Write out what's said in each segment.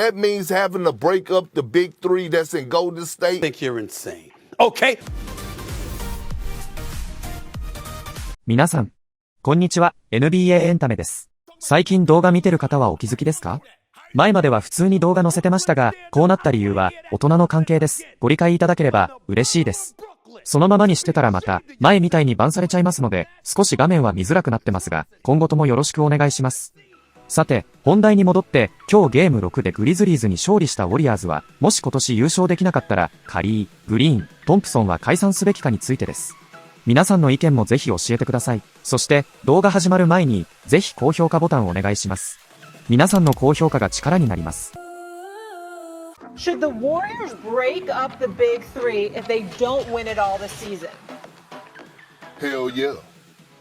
that means having to break up the big three that's in Golden State, I think you're insane. Okay. 皆さん、こんにちは、NBA エンタメです。最近動画見てる方はお気づきですか？前までは普通に動画載せてましたが、こうなった理由は大人の関係です。ご理解いただければ嬉しいです。そのままにしてたらまた前みたいにバンされちゃいますので、少し画面は見づらくなってますが、今後ともよろしくお願いします。さて、本題に戻って、今日ゲーム6でグリズリーズに勝利したウォリアーズは、もし今年優勝できなかったら、カリー、グリーン、トンプソンは解散すべきかについてです。皆さんの意見もぜひ教えてください。そして、動画始まる前に、ぜひ高評価ボタンをお願いします。皆さんの高評価が力になります。Should the Warriors break up the big three if they don't win it all this season? hell yeah.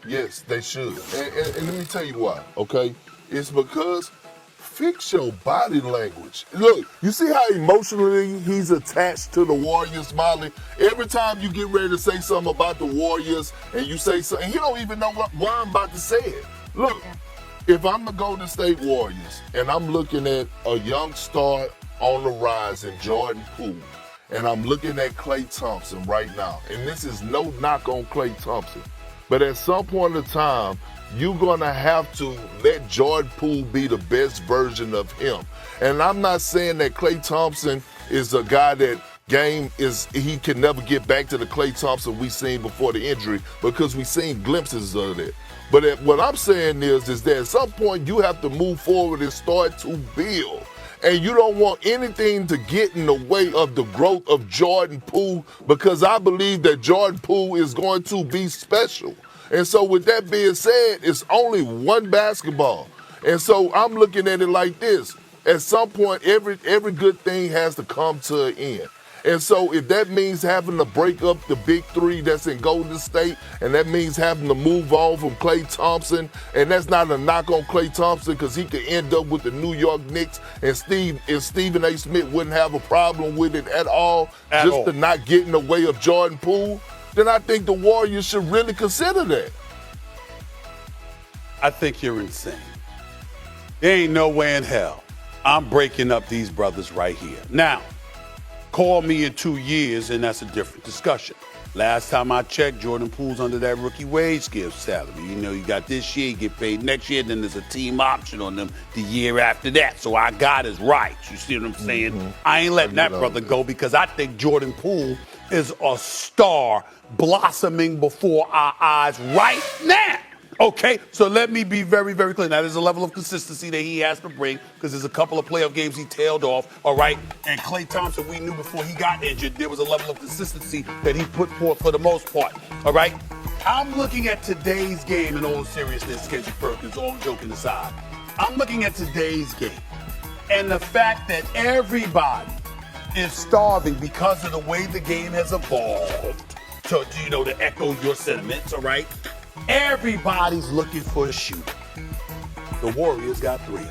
Yes, they should. And let me tell you why, okay? It's because fix your body language. Look, you see how emotionally he's attached to the Warriors, Molly? Every time you get ready to say something about the Warriors and you say something, he don't even know why I'm about to say it. Look, if I'm the Golden State Warriors and I'm looking at a young star on the rise in Jordan Poole, and I'm looking at Klay Thompson right now, and this is no knock on Klay Thompson, but at some point in time, you're gonna have to let Jordan Poole be the best version of him. And I'm not saying that Klay Thompson is a guy that he can never get back to the Klay Thompson we seen before the injury, because we seen glimpses of it. But what I'm saying is that at some point you have to move forward and start to build. And you don't want anything to get in the way of the growth of Jordan Poole, because I believe that Jordan Poole is going to be special. And so with that being said, it's only one basketball. And so I'm looking at it like this. At some point, every good thing has to come to an end. And so if that means having to break up the big three that's in Golden State, and that means having to move on from Klay Thompson, and that's not a knock on Klay Thompson, because he could end up with the New York Knicks, and Stephen A. Smith wouldn't have a problem with it at all, to not get in the way of Jordan Poole, then I think the Warriors should really consider that. I think you're insane. There ain't no way in hell I'm breaking up these brothers right here. Now, call me in 2 years and that's a different discussion. Last time I checked, Jordan Poole's under that rookie wage scale salary. You know, you got this year, you get paid next year, then there's a team option on them the year after that. So I got his rights. You see what I'm saying? Mm-hmm. I ain't letting that brother go, because I think Jordan Poole is a star blossoming before our eyes right now. Okay, so let me be very, very clear. Now, there's a level of consistency that he has to bring, because there's a couple of playoff games he tailed off, all right? And Klay Thompson, we knew before he got injured, there was a level of consistency that he put forth for the most part, all right? I'm looking at today's game in all seriousness, Kendrick Perkins, all joking aside. I'm looking at today's game and the fact that everybody is starving because of the way the game has evolved, to echo your sentiments, all right? Everybody's looking for a shooter. The Warriors got three.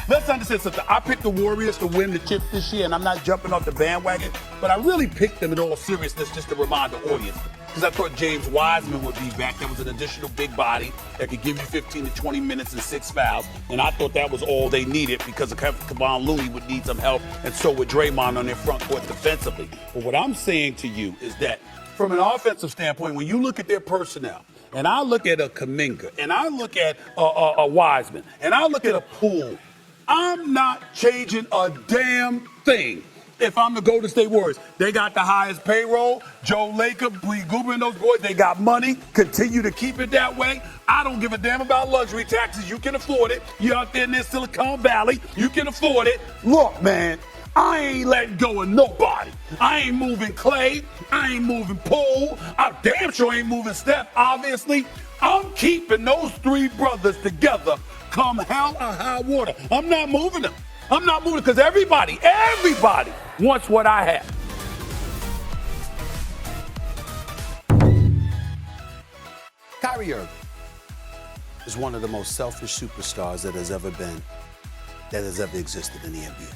Let's understand something. I picked the Warriors to win the chip this year, and I'm not jumping off the bandwagon, but I really picked them in all seriousness just to remind the audience, because I thought James Wiseman would be back. That was an additional big body that could give you 15 to 20 minutes and 6 fouls, and I thought that was all they needed, because of Kevon Looney would need some help, and so would Draymond on their front court defensively. But what I'm saying to you is that from an offensive standpoint, when you look at their personnel, and I look at a Kuminga, and I look at a Wiseman, and I look at a Poole, I'm not changing a damn thing. If I'm the Golden State Warriors, they got the highest payroll. Joe Lacob, Lee Goober, and those boys, they got money. Continue to keep it that way. I don't give a damn about luxury taxes. You can afford it. You're out there in this Silicon Valley. You can afford it. Look, man, I ain't letting go of nobody. I ain't moving Klay. I ain't moving Poole. I damn sure ain't moving Steph, obviously. I'm keeping those three brothers together come hell or high water. I'm not moving them. I'm not moving, because everybody wants what I have. Kyrie Irving is one of the most selfish superstars that has ever existed in the NBA.